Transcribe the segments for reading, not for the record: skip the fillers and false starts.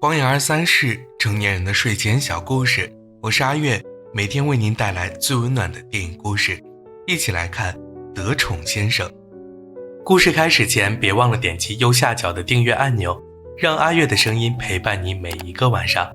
光影23世，成年人的睡前小故事，我是阿月，每天为您带来最温暖的电影故事，一起来看得宠先生。故事开始前，别忘了点击右下角的订阅按钮，让阿月的声音陪伴你每一个晚上。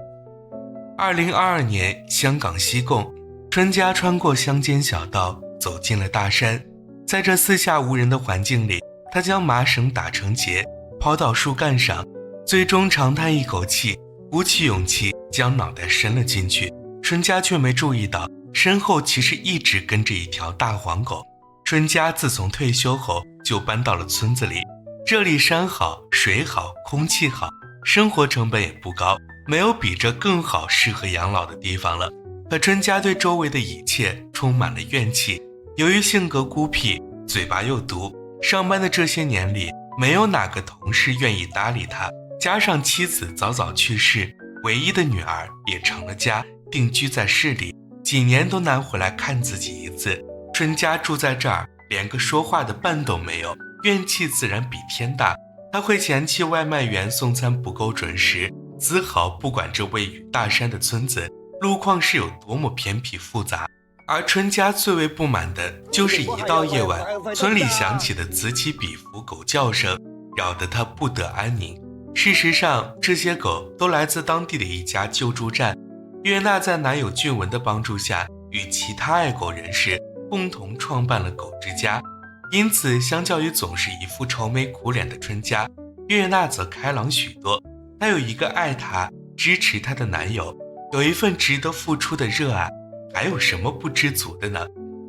2022年，香港西贡，春家穿过乡间小道，走进了大山。在这四下无人的环境里，他将麻绳打成结，抛到树干上，最终长叹一口气，鼓起勇气将脑袋伸了进去。春家却没注意到，身后其实一直跟着一条大黄狗。春家自从退休后就搬到了村子里，这里山好水好空气好，生活成本也不高，没有比这更好适合养老的地方了。可春家对周围的一切充满了怨气，由于性格孤僻，嘴巴又毒，上班的这些年里没有哪个同事愿意搭理他，加上妻子早早去世，唯一的女儿也成了家，定居在市里，几年都难回来看自己一次。春家住在这儿，连个说话的伴都没有，怨气自然比天大。他会嫌弃外卖员送餐不够准时，丝毫不管这位于大山的村子路况是有多么偏僻复杂。而春家最为不满的就是一到夜晚，村里响起的此起彼伏狗叫声，扰得他不得安宁。事实上，这些狗都来自当地的一家救助站。月娜在男友俊文的帮助下，与其他爱狗人士共同创办了狗之家，因此相较于总是一副愁眉苦脸的春家，月娜则开朗许多。她有一个爱她支持她的男友，有一份值得付出的热爱，还有什么不知足的呢？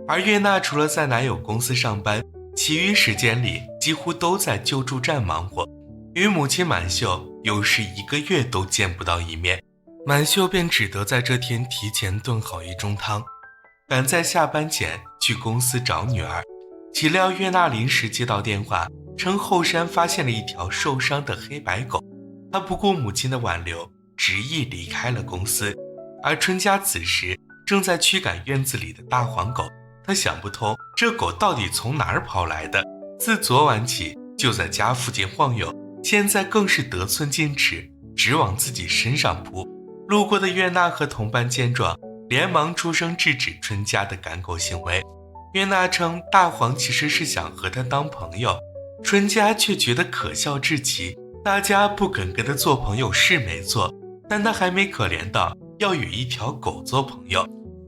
而月娜除了在男友公司上班，其余时间里几乎都在救助站忙活，与母亲满秀有时一个月都见不到一面，满秀便只得在这天提前炖好一盅汤，赶在下班前去公司找女儿。岂料月娜临时接到电话，称后山发现了一条受伤的黑白狗，她不顾母亲的挽留，执意离开了公司。而春家此时正在驱赶院子里的大黄狗，他想不通这狗到底从哪儿跑来的，自昨晚起就在家附近晃悠，现在更是得寸进尺，直往自己身上扑。路过的月娜和同伴见状，连忙出声制止春家的赶狗行为。月娜称大黄其实是想和他当朋友，春家却觉得可笑至极。大家不肯跟他做朋友是没错，但他还没可怜到要与一条狗做朋友。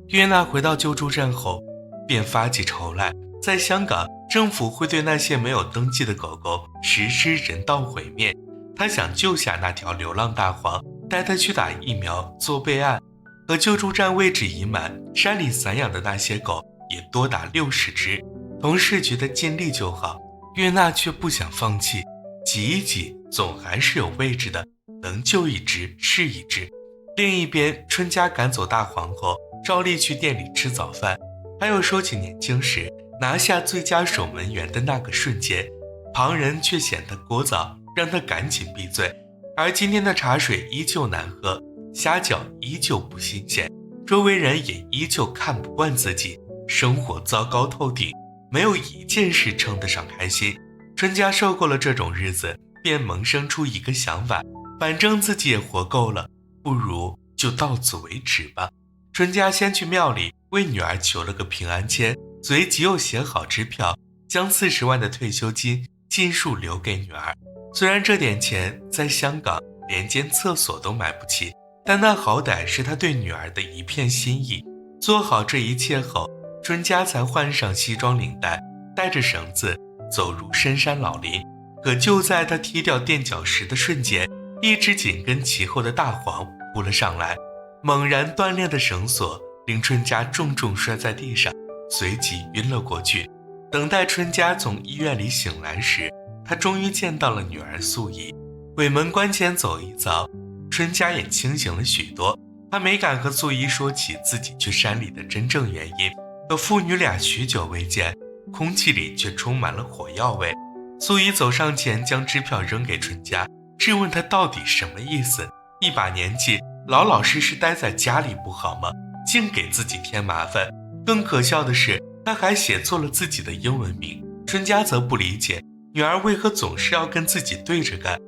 月娜回到救助站后，便发起愁来。在香港，政府会对那些没有登记的狗狗实施人道毁灭。他想救下那条流浪大黄，带它去打疫苗做备案。可救助站位置已满，山里散养的那些狗也多达60只。同事觉得尽力就好，月娜却不想放弃，挤一挤总还是有位置的，能救一只是一只。另一边，春家赶走大黄后，照例去店里吃早饭，还有说起年轻时拿下最佳守门员的那个瞬间，旁人却嫌他聒噪，让他赶紧闭嘴。而今天的茶水依旧难喝，虾饺依旧不新鲜，周围人也依旧看不惯自己，生活糟糕透顶，没有一件事称得上开心。春家受够了这种日子，便萌生出一个想法，反正自己也活够了，不如就到此为止吧。春家先去庙里为女儿求了个平安签，随即又写好支票，将40万的退休金尽数留给女儿。虽然这点钱在香港连间厕所都买不起，但那好歹是他对女儿的一片心意。做好这一切后，春家才换上西装领带，带着绳子走入深山老林。可就在他踢掉垫脚石的瞬间，一只紧跟其后的大黄扑了上来，猛然断裂的绳索令春家重重摔在地上，随即晕了过去。等待春家从医院里醒来时，他终于见到了女儿素怡。鬼门关前走一遭，春家也清醒了许多。他没敢和素怡说起自己去山里的真正原因，可父女俩许久未见，空气里却充满了火药味。素怡走上前将支票扔给春家，质问他到底什么意思，一把年纪老老实实待在家里不好吗？净给自己添麻烦。更可笑的是，他还写错了自己的英文名。春家则不理解女儿为何总是要跟自己对着干。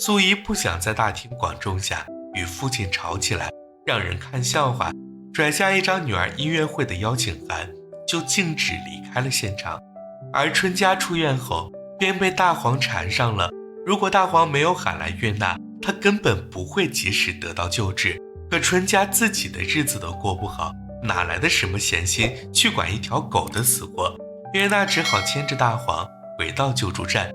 素姨不想在大庭广众下与父亲吵起来，让人看笑话，甩下一张女儿音乐会的邀请函，就径直离开了现场。而春佳出院后便被大黄缠上了，如果大黄没有喊来月娜，她根本不会及时得到救治。可春佳自己的日子都过不好，哪来的什么闲心去管一条狗的死活？月娜只好牵着大黄回到救助站。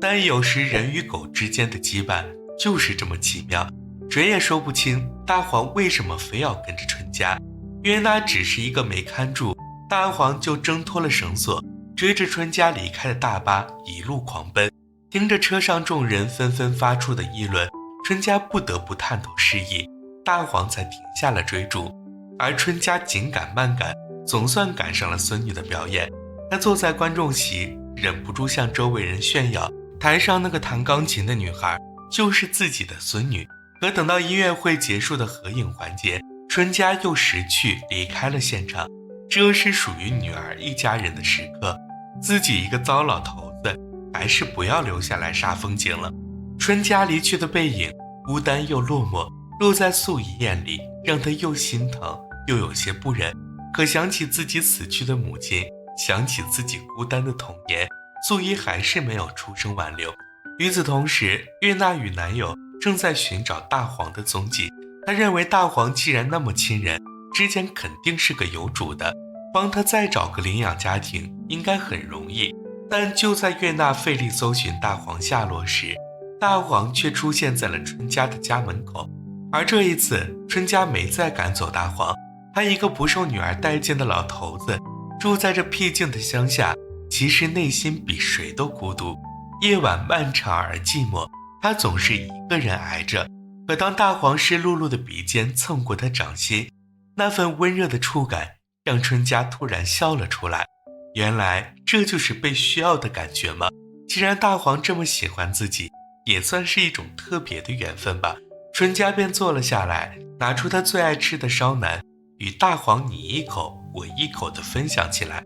但有时人与狗之间的羁绊就是这么奇妙，谁也说不清大黄为什么非要跟着春佳。月娜只是一个没看住，大黄就挣脱了绳索，追着春佳离开的大巴一路狂奔。听着车上众人纷纷发出的议论，春佳不得不探头示意，大黄才停下了追逐。而春佳紧赶慢赶，总算赶上了孙女的表演。她坐在观众席，忍不住向周围人炫耀，台上那个弹钢琴的女孩就是自己的孙女。可等到音乐会结束的合影环节，春佳又识趣离开了现场。这是属于女儿一家人的时刻，自己一个糟老头子，还是不要留下来煞风景了。春佳离去的背影，孤单又落寞，落在素姨眼里，让她又心疼又有些不忍。可想起自己死去的母亲，想起自己孤单的童年，素姨还是没有出声挽留。与此同时，月娜与男友正在寻找大黄的踪迹。她认为大黄既然那么亲人，之前肯定是个有主的，帮他再找个领养家庭应该很容易。但就在月娜费力搜寻大黄下落时，大黄却出现在了春佳的家门口。而这一次，春佳没再赶走大黄，他一个不受女儿待见的老头子，住在这僻静的乡下，其实内心比谁都孤独。夜晚漫长而寂寞，他总是一个人挨着。可当大黄湿漉漉的鼻尖蹭过他掌心，那份温热的触感让春佳突然笑了出来。原来这就是被需要的感觉吗？既然大黄这么喜欢自己，也算是一种特别的缘分吧。春佳便坐了下来，拿出他最爱吃的烧腩，与大黄你一口我一口地分享起来。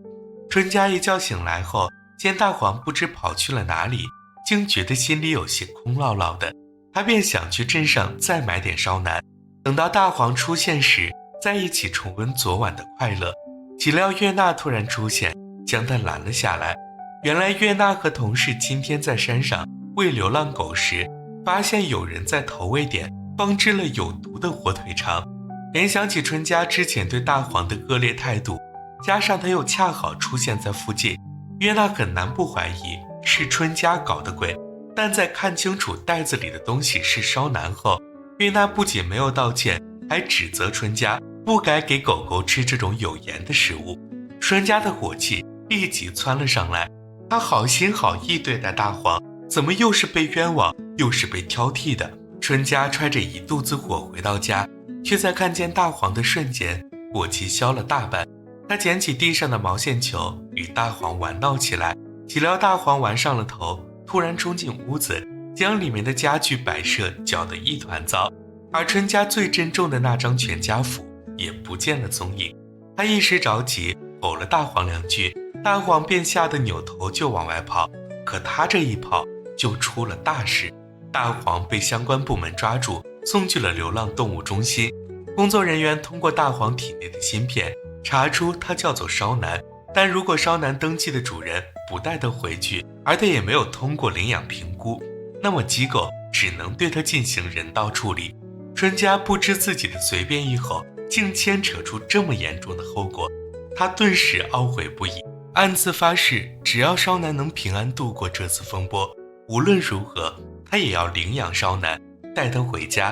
春佳一觉醒来后，见大黄不知跑去了哪里，竟觉得心里有些空落落的。他便想去镇上再买点烧腩，等到大黄出现时，在一起重温昨晚的快乐。岂料月娜突然出现，将他拦了下来。原来月娜和同事今天在山上喂流浪狗时，发现有人在投喂点放置了有毒的火腿肠。联想起春佳之前对大黄的恶劣态度，加上他又恰好出现在附近，月娜很难不怀疑是春佳搞的鬼。但在看清楚袋子里的东西是烧腩后，月娜不仅没有道歉，还指责春佳不该给狗狗吃这种有盐的食物。春佳的火气立即窜了上来，他好心好意对待大黄，怎么又是被冤枉，又是被挑剔的？春佳揣着一肚子火回到家，却在看见大黄的瞬间，火气消了大半。他捡起地上的毛线球，与大黄玩闹起来。岂料大黄玩上了头，突然冲进屋子，将里面的家具摆设搅得一团糟。而春佳最珍重的那张全家福也不见了踪影。他一时着急，吼了大黄两句，大黄便吓得扭头就往外跑。可他这一跑，就出了大事。大黄被相关部门抓住，送去了流浪动物中心。工作人员通过大黄体内的芯片，查出它叫做烧腩。但如果烧腩登记的主人不带它回去，而他也没有通过领养评估，那么机构只能对它进行人道处理。春佳不知自己的随便一吼，竟牵扯出这么严重的后果，他顿时懊悔不已，暗自发誓，只要烧腩能平安度过这次风波，无论如何他也要领养烧腩，带它回家。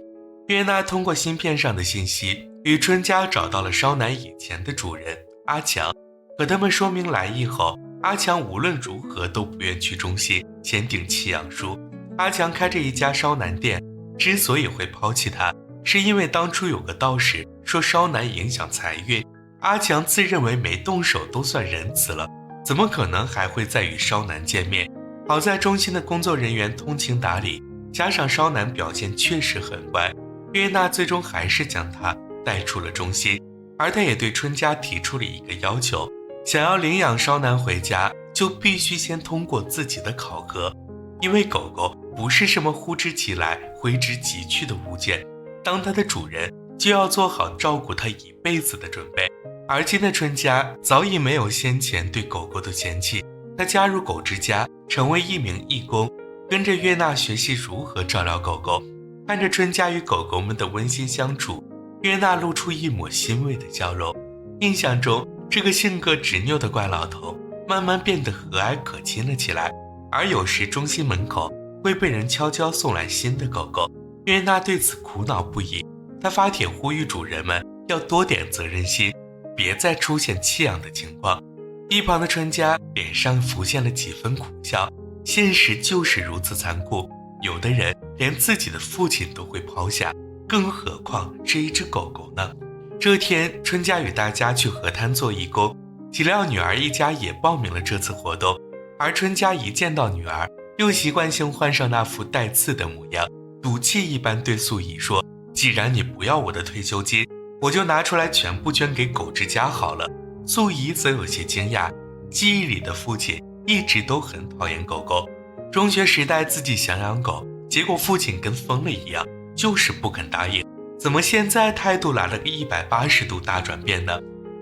月娜通过芯片上的信息，与春佳找到了烧腩以前的主人阿强。可他们说明来意后，阿强无论如何都不愿去中心签订弃养书。阿强开着一家烧腩店，之所以会抛弃他，是因为当初有个道士说烧腩影响财运，阿强自认为没动手都算仁慈了，怎么可能还会再与烧腩见面？好在中心的工作人员通情达理，加上烧腩表现确实很乖，月娜最终还是将他带出了中心。而他也对春佳提出了一个要求，想要领养烧腩回家，就必须先通过自己的考核，因为狗狗不是什么呼之即来挥之即去的物件，当它的主人就要做好照顾它一辈子的准备。而今的春佳早已没有先前对狗狗的嫌弃，她加入狗之家，成为一名义工，跟着约娜学习如何照料狗狗。看着春佳与狗狗们的温馨相处，约娜露出一抹欣慰的笑容。印象中，这个性格执拗的怪老头慢慢变得和蔼可亲了起来。而有时中心门口会被人悄悄送来新的狗狗，约娜对此苦恼不已。她发帖呼吁主人们要多点责任心，别再出现弃养的情况。一旁的春佳脸上浮现了几分苦笑，现实就是如此残酷，有的人连自己的父亲都会抛下，更何况是一只狗狗呢？这天，春佳与大家去河滩做义工，岂料女儿一家也报名了这次活动。而春佳一见到女儿，又习惯性换上那副带刺的模样，赌气一般对素怡说，既然你不要我的退休金，我就拿出来全部捐给狗之家好了。素怡则有些惊讶，记忆里的父亲一直都很讨厌狗狗，中学时代自己想养狗，结果父亲跟疯了一样，就是不肯答应，怎么现在态度来了个180度大转变呢？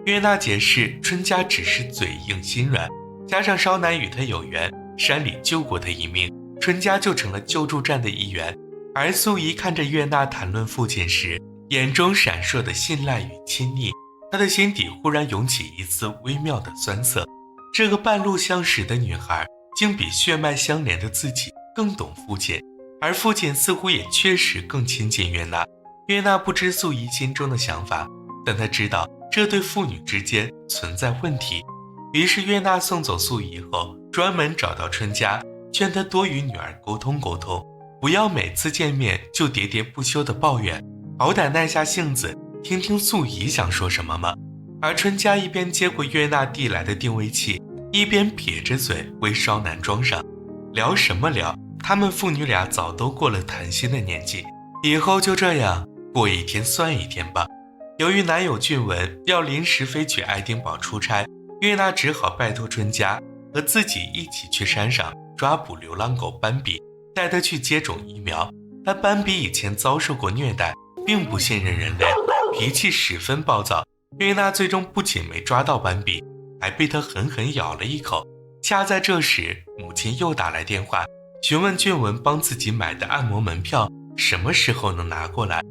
约娜解释，春佳只是嘴硬心软，加上烧奶与他有缘，山里救过他一命，春佳就成了救助站的一员。而素怡看着约娜谈论父亲时，眼中闪烁的信赖与亲昵，她的心底忽然涌起一丝微妙的酸涩。这个半路相识的女孩，竟比血脉相连的自己更懂父亲，而父亲似乎也确实更亲近约娜。约娜不知素怡心中的想法，但她知道这对父女之间存在问题。于是约娜送走素怡后，专门找到春佳，劝她多与女儿沟通沟通，不要每次见面就喋喋不休地抱怨，好歹耐下性子听听素怡想说什么嘛。而春佳一边接过约娜递来的定位器，一边撇着嘴为烧男装上。聊什么聊，他们父女俩早都过了谈心的年纪，以后就这样过一天算一天吧。由于男友俊文要临时飞去爱丁堡出差，约娜只好拜托春佳和自己一起去山上抓捕流浪狗斑比，带他去接种疫苗。但斑比以前遭受过虐待，并不信任人类，脾气十分暴躁。约娜最终不仅没抓到斑比，还被他狠狠咬了一口。恰在这时，母亲又打来电话，询问俊文帮自己买的按摩门票什么时候能拿过来。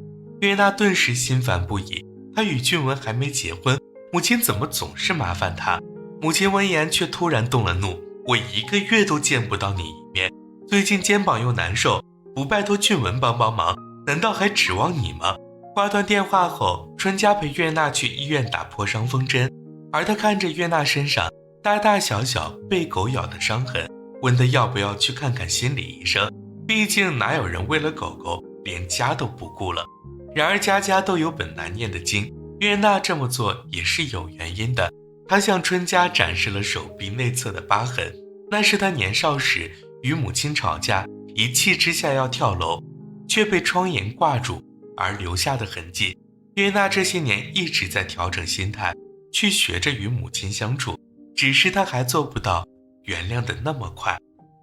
约娜顿时心烦不已，她与俊文还没结婚，母亲怎么总是麻烦她？母亲闻言却突然动了怒，我1个月都见不到你一面，最近肩膀又难受，不拜托俊文帮帮忙，难道还指望你吗？挂断电话后，春佳陪约娜去医院打破伤风针，而她看着约娜身上大大小小被狗咬的伤痕，问她要不要去看看心理医生，毕竟哪有人为了狗狗连家都不顾了。然而家家都有本难念的经，约娜这么做也是有原因的。她向春佳展示了手臂内侧的疤痕，那是她年少时与母亲吵架，一气之下要跳楼，却被窗沿挂住而留下的痕迹。约娜这些年一直在调整心态，去学着与母亲相处，只是她还做不到原谅的那么快。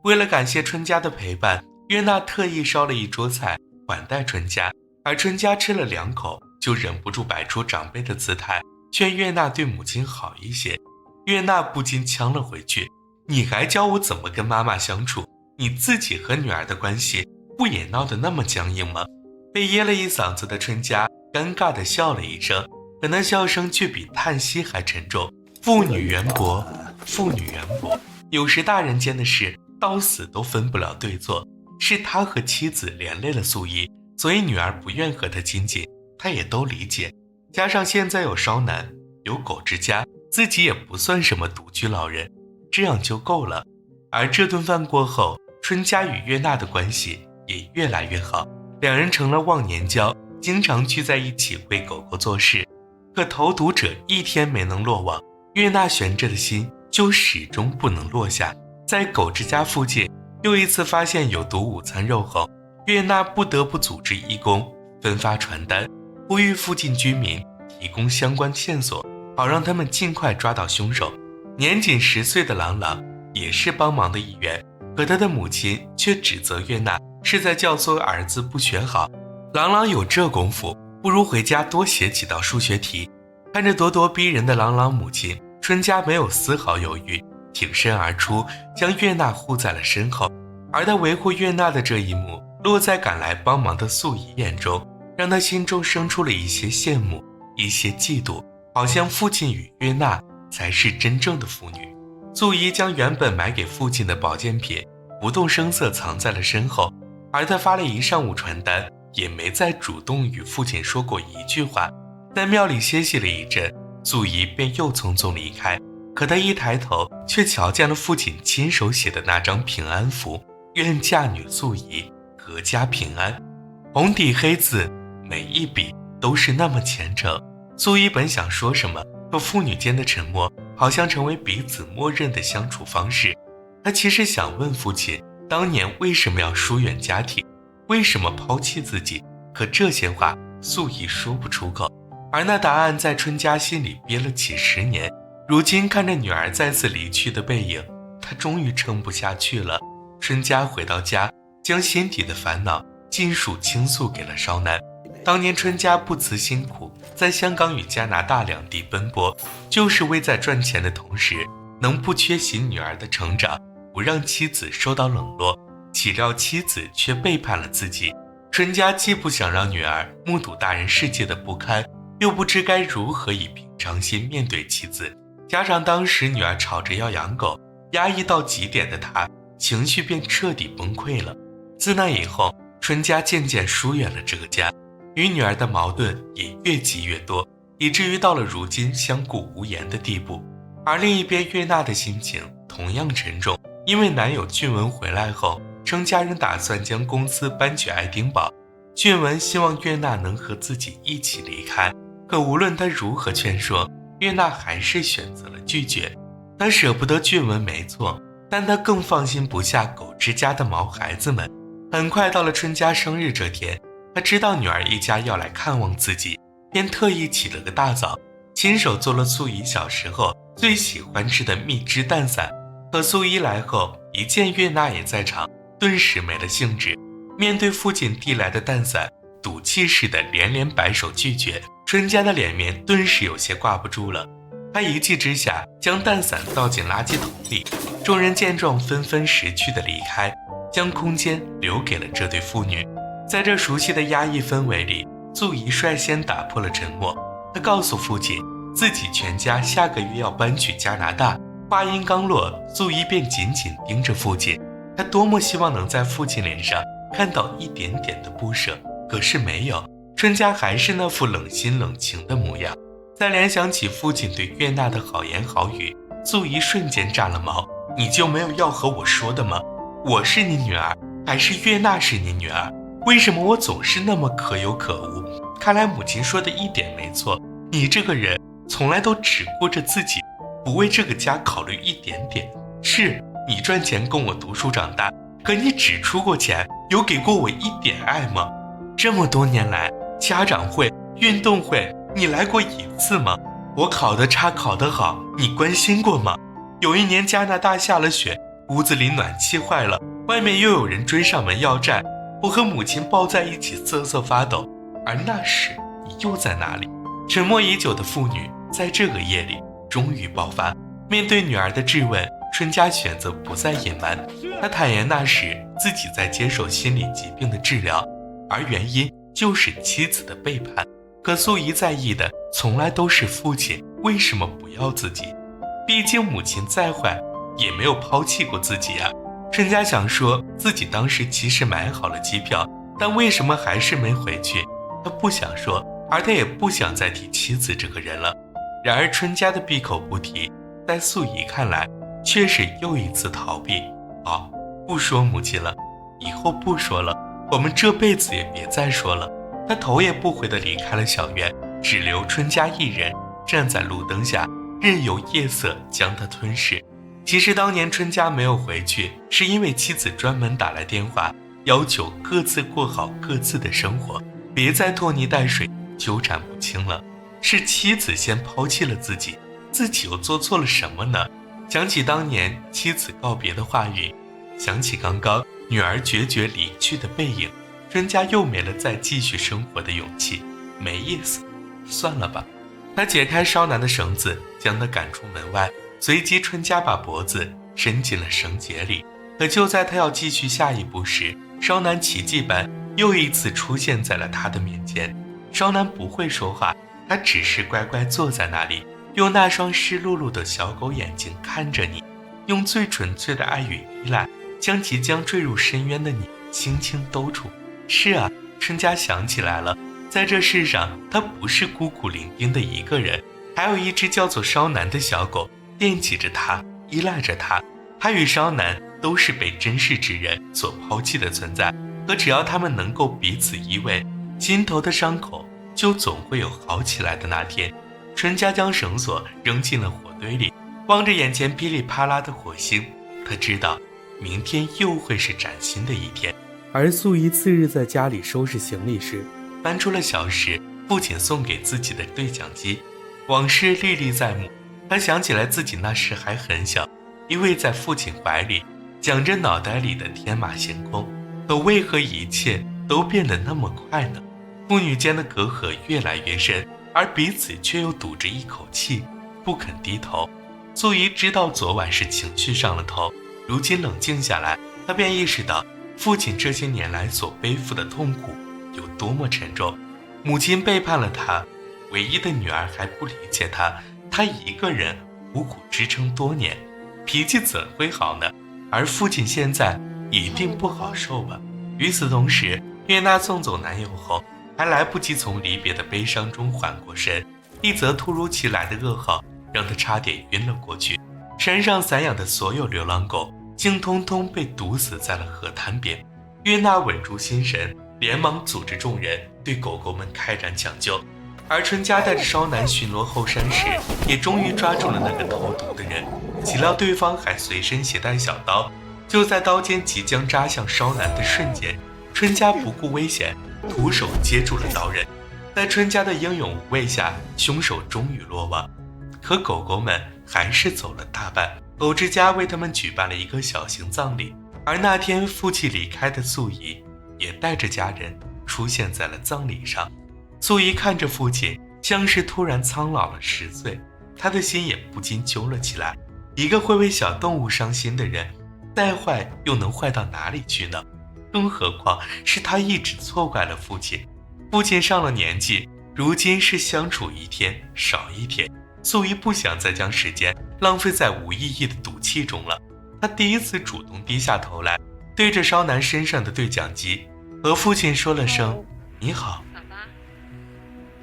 为了感谢春佳的陪伴，约娜特意烧了一桌菜款待春佳，而春佳吃了2口就忍不住摆出长辈的姿态，劝约娜对母亲好一些。约娜不禁呛了回去，你还教我怎么跟妈妈相处，你自己和女儿的关系不也闹得那么僵硬吗？被噎了一嗓子的春佳尴尬地笑了一声，可那笑声却比叹息还沉重。父女缘薄，父女缘薄，有时大人间的事到死都分不了对错，是他和妻子连累了素怡，所以女儿不愿和他亲近，他也都理解。加上现在有烧男，有狗之家，自己也不算什么独居老人，这样就够了。而这顿饭过后，春佳与约娜的关系也越来越好，两人成了忘年交，经常聚在一起为狗狗做事。可投毒者一天没能落网，约娜悬着的心就始终不能落下。在狗之家附近又一次发现有毒午餐肉后，约娜不得不组织义工分发传单，呼吁附近居民提供相关线索，好让他们尽快抓到凶手。年仅10岁的朗朗也是帮忙的一员，可他的母亲却指责月娜是在教唆儿子不学好，郎朗有这功夫，不如回家多写几道数学题。看着咄咄逼人的郎朗母亲，春佳没有丝毫犹豫，挺身而出，将月娜护在了身后。而他维护月娜的这一幕，落在赶来帮忙的素怡眼中，让他心中生出了一些羡慕，一些嫉妒，好像父亲与月娜才是真正的父女。素怡将原本买给父亲的保健品不动声色藏在了身后，而他发了一上午传单，也没再主动与父亲说过一句话。在庙里歇息了一阵，素怡便又匆匆离开。可他一抬头，却瞧见了父亲亲手写的那张平安符，愿嫁女素怡，阖家平安。红底黑字，每一笔都是那么虔诚。素怡本想说什么，可父女间的沉默好像成为彼此默认的相处方式。他其实想问父亲，当年为什么要疏远家庭，为什么抛弃自己，可这些话素怡说不出口，而那答案在春佳心里憋了几十年。如今看着女儿再次离去的背影，他终于撑不下去了。春佳回到家，将心底的烦恼尽数倾诉给了少男。当年春佳不辞辛苦，在香港与加拿大两地奔波，就是为在赚钱的同时，能不缺席女儿的成长，不让妻子受到冷落。岂料妻子却背叛了自己。春佳既不想让女儿目睹大人世界的不堪，又不知该如何以平常心面对妻子。加上当时女儿吵着要养狗，压抑到极点的她情绪便彻底崩溃了。自那以后，春佳渐渐疏远了这个家，与女儿的矛盾也越积越多，以至于到了如今相顾无言的地步。而另一边，月娜的心情同样沉重，因为男友俊文回来后，称家人打算将公司搬去爱丁堡。俊文希望月娜能和自己一起离开，可无论他如何劝说，月娜还是选择了拒绝。他舍不得俊文没错，但他更放心不下狗之家的毛孩子们。很快到了春佳生日这天，他知道女儿一家要来看望自己，便特意起了个大早，亲手做了素怡小时候最喜欢吃的蜜汁蛋散。可素怡来后，一见月娜也在场，顿时没了兴致。面对父亲递来的蛋散，赌气似的连连摆手拒绝。春佳的脸面顿时有些挂不住了，他一气之下将蛋散倒进垃圾桶里。众人见状纷纷识趣的离开，将空间留给了这对父女。在这熟悉的压抑氛围里，素怡率先打破了沉默。她告诉父亲，自己全家下个月要搬去加拿大。话音刚落，素怡便紧紧盯着父亲，她多么希望能在父亲脸上看到一点点的不舍，可是没有。春佳还是那副冷心冷情的模样。再联想起父亲对月娜的好言好语，素怡瞬间炸了毛。你就没有要和我说的吗？我是你女儿，还是月娜是你女儿？为什么我总是那么可有可无？看来母亲说的一点没错，你这个人从来都只顾着自己，不为这个家考虑一点点。是你赚钱供我读书长大，可你只出过钱，有给过我一点爱吗？这么多年来，家长会、运动会，你来过一次吗？我考得差考得好，你关心过吗？有一年加拿大下了雪，屋子里暖气坏了，外面又有人追上门要债，我和母亲抱在一起瑟瑟发抖。而那时你又在哪里？沉默已久的父女在这个夜里终于爆发。面对女儿的质问，春佳选择不再隐瞒，她坦言那时自己在接受心理疾病的治疗，而原因就是妻子的背叛。可素怡在意的从来都是父亲为什么不要自己，毕竟母亲再坏也没有抛弃过自己啊。春佳想说自己当时其实买好了机票，但为什么还是没回去？他不想说，而他也不想再提妻子这个人了。然而春佳的闭口不提，在素怡看来却是又一次逃避。好，不说母亲了，以后不说了，我们这辈子也别再说了。他头也不回地离开了小院，只留春佳一人站在路灯下，任由夜色将他吞噬。其实当年春佳没有回去，是因为妻子专门打来电话，要求各自过好各自的生活，别再拖泥带水，纠缠不清了。是妻子先抛弃了自己，自己又做错了什么呢？想起当年妻子告别的话语，想起刚刚女儿决绝离去的背影，春家又没了再继续生活的勇气。没意思，算了吧。他解开烧男的绳子，将他赶出门外，随即春家把脖子伸进了绳结里。可就在他要继续下一步时，烧男奇迹般又一次出现在了他的面前。烧男不会说话，他只是乖乖坐在那里，用那双湿漉漉的小狗眼睛看着你，用最纯粹的爱与依赖，将即将坠入深渊的你轻轻兜住。是啊，春家想起来了，在这世上，他不是孤苦伶仃的一个人，还有一只叫做烧男的小狗，惦记着他，依赖着他。他与烧男都是被珍视之人所抛弃的存在，可只要他们能够彼此依偎，心头的伤口就总会有好起来的那天。春家将绳索扔进了火堆里，望着眼前噼里啪啦的火星，他知道明天又会是崭新的一天。而素怡次日在家里收拾行李时，翻出了小时父亲送给自己的对讲机，往事历历在目。他想起来自己那时还很小，依偎在父亲怀里，讲着脑袋里的天马行空，可为何一切都变得那么快呢？父女间的隔阂越来越深，而彼此却又堵着一口气，不肯低头。素怡知道昨晚是情绪上了头，如今冷静下来，她便意识到父亲这些年来所背负的痛苦有多么沉重。母亲背叛了他，唯一的女儿还不理解他一个人苦苦支撑多年，脾气怎会好呢？而父亲现在一定不好受吧。与此同时，月娜送走男友后，还来不及从离别的悲伤中缓过神，一则突如其来的噩耗让她差点晕了过去。山上散养的所有流浪狗竟通通被毒死在了河滩边。月娜稳住心神，连忙组织众人对狗狗们开展抢救。而春家带着烧男巡逻后山时，也终于抓住了那个投毒的人，岂料对方还随身携带小刀。就在刀尖即将扎向烧男的瞬间，春家不顾危险，徒手接住了刀刃。在春家的英勇无畏下，凶手终于落网。可狗狗们还是走了大半，狗之家为他们举办了一个小型葬礼。而那天负气离开的素怡也带着家人出现在了葬礼上。素怡看着父亲，像是突然苍老了10岁，她的心也不禁揪了起来。一个会为小动物伤心的人，再坏又能坏到哪里去呢？更何况是他一直错怪了父亲。父亲上了年纪，如今是相处一天少一天。素怡不想再将时间浪费在无意义的赌气中了。她第一次主动低下头来，对着烧男身上的对讲机和父亲说了声你好。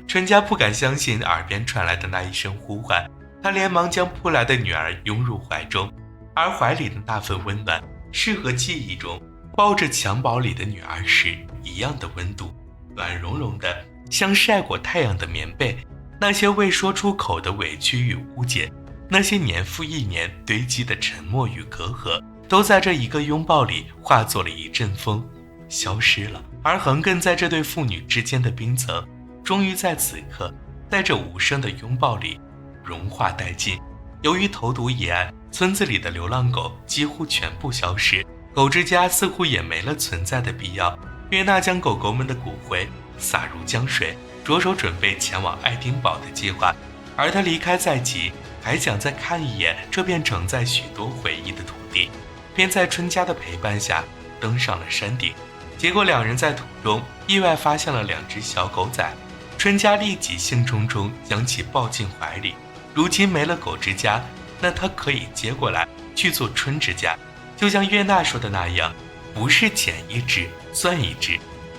春家不敢相信耳边传来的那一声呼唤，他连忙将扑来的女儿拥入怀中，而怀里的那份温暖是和记忆中抱着襁褓里的女儿时一样的温度，暖融融的像晒过太阳的棉被。那些未说出口的委屈与误解，那些年复一年堆积的沉默与隔阂，都在这一个拥抱里化作了一阵风，消失了。而横亘在这对父女之间的冰层，终于在此刻，在这无声的拥抱里融化殆尽。由于投毒一案，村子里的流浪狗几乎全部消失，狗之家似乎也没了存在的必要。约娜将狗狗们的骨灰撒入江水，着手准备前往爱丁堡的计划。而他离开在即，还想再看一眼这片承载许多回忆的土地，便在春家的陪伴下登上了山顶。结果两人在途中意外发现了2只小狗仔，春家立即兴冲冲将其抱进怀里。如今没了狗之家，那他可以接过来去做春之家。就像约娜说的那样，不是捡一只算一只，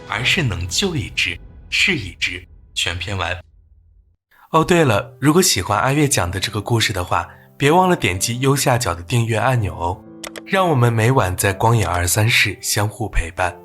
而是能救一只是一只。全篇完。哦，对了，如果喜欢阿月讲的这个故事的话，别忘了点击右下角的订阅按钮哦，让我们每晚在光影23室相互陪伴。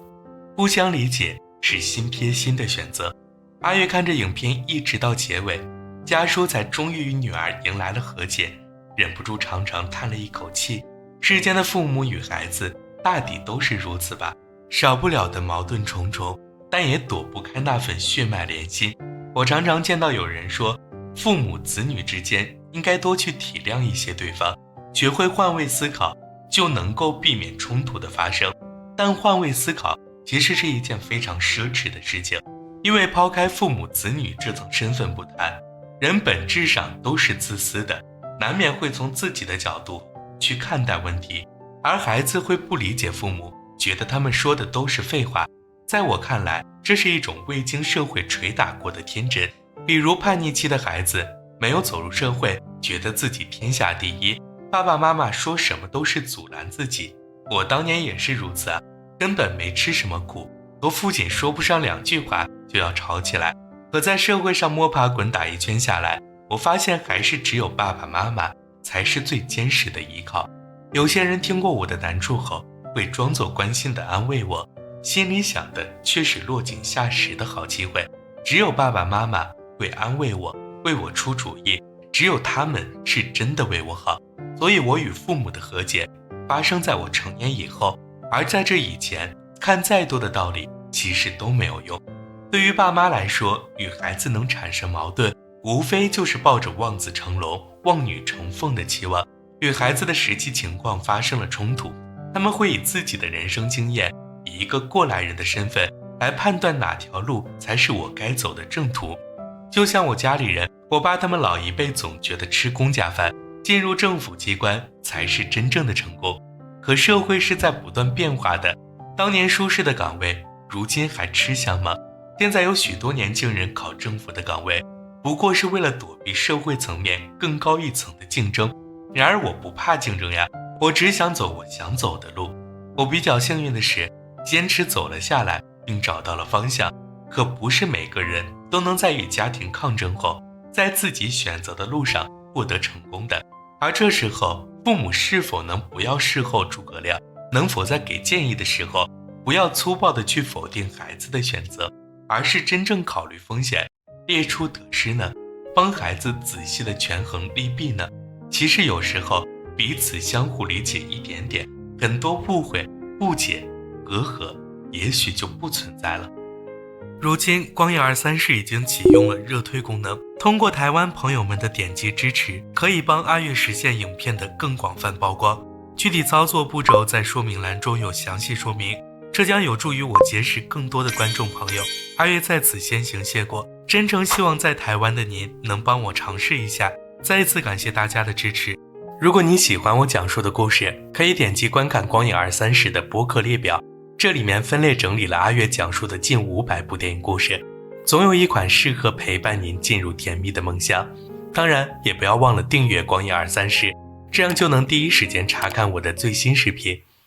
互相理解是心贴心的选择。阿月看着影片一直到结尾，家叔才终于与女儿迎来了和解，忍不住长长叹了一口气。世间的父母与孩子大抵都是如此吧，少不了的矛盾重重，但也躲不开那份血脉连心。我常常见到有人说，父母子女之间应该多去体谅一些对方，学会换位思考，就能够避免冲突的发生。但换位思考其实是一件非常奢侈的事情，因为抛开父母子女这层身份不谈，人本质上都是自私的，难免会从自己的角度去看待问题，而孩子会不理解父母，觉得他们说的都是废话。在我看来，这是一种未经社会捶打过的天真。比如叛逆期的孩子没有走入社会，觉得自己天下第一，爸爸妈妈说什么都是阻拦自己。我当年也是如此啊，根本没吃什么苦，和父亲说不上2句话就要吵起来。可在社会上摸爬滚打一圈下来，我发现还是只有爸爸妈妈才是最坚实的依靠。有些人听过我的难处后，会装作关心地安慰我，心里想的却是落井下石的好机会。只有爸爸妈妈会安慰我，为我出主意，只有他们是真的为我好。所以我与父母的和解发生在我成年以后，而在这以前，看再多的道理其实都没有用。对于爸妈来说，与孩子能产生矛盾，无非就是抱着望子成龙、望女成凤的期望，与孩子的实际情况发生了冲突，他们会以自己的人生经验，以一个过来人的身份来判断哪条路才是我该走的正途。就像我家里人，我爸他们老一辈总觉得吃公家饭，进入政府机关才是真正的成功。可社会是在不断变化的，当年舒适的岗位，如今还吃香吗？现在有许多年轻人考政府的岗位，不过是为了躲避社会层面更高一层的竞争。然而我不怕竞争呀，我只想走我想走的路。我比较幸运的是，坚持走了下来，并找到了方向。可不是每个人都能在与家庭抗争后，在自己选择的路上获得成功的。而这时候，父母是否能不要事后诸葛亮，能否在给建议的时候，不要粗暴地去否定孩子的选择，而是真正考虑风险，列出得失呢？帮孩子仔细地权衡利弊呢？其实有时候彼此相互理解一点点，很多误会、误解、隔阂也许就不存在了。如今光影23室已经启用了热推功能，通过台湾朋友们的点击支持，可以帮阿月实现影片的更广泛曝光。具体操作步骤在说明栏中有详细说明，这将有助于我结识更多的观众朋友。阿月在此先行谢过，真诚希望在台湾的您能帮我尝试一下。再一次感谢大家的支持。如果你喜欢我讲述的故事，可以点击观看光影23室的播客列表，这里面分类整理了阿月讲述的近500部电影故事，总有一款适合陪伴您进入甜蜜的梦乡。当然也不要忘了订阅光影23室，这样就能第一时间查看我的最新视频。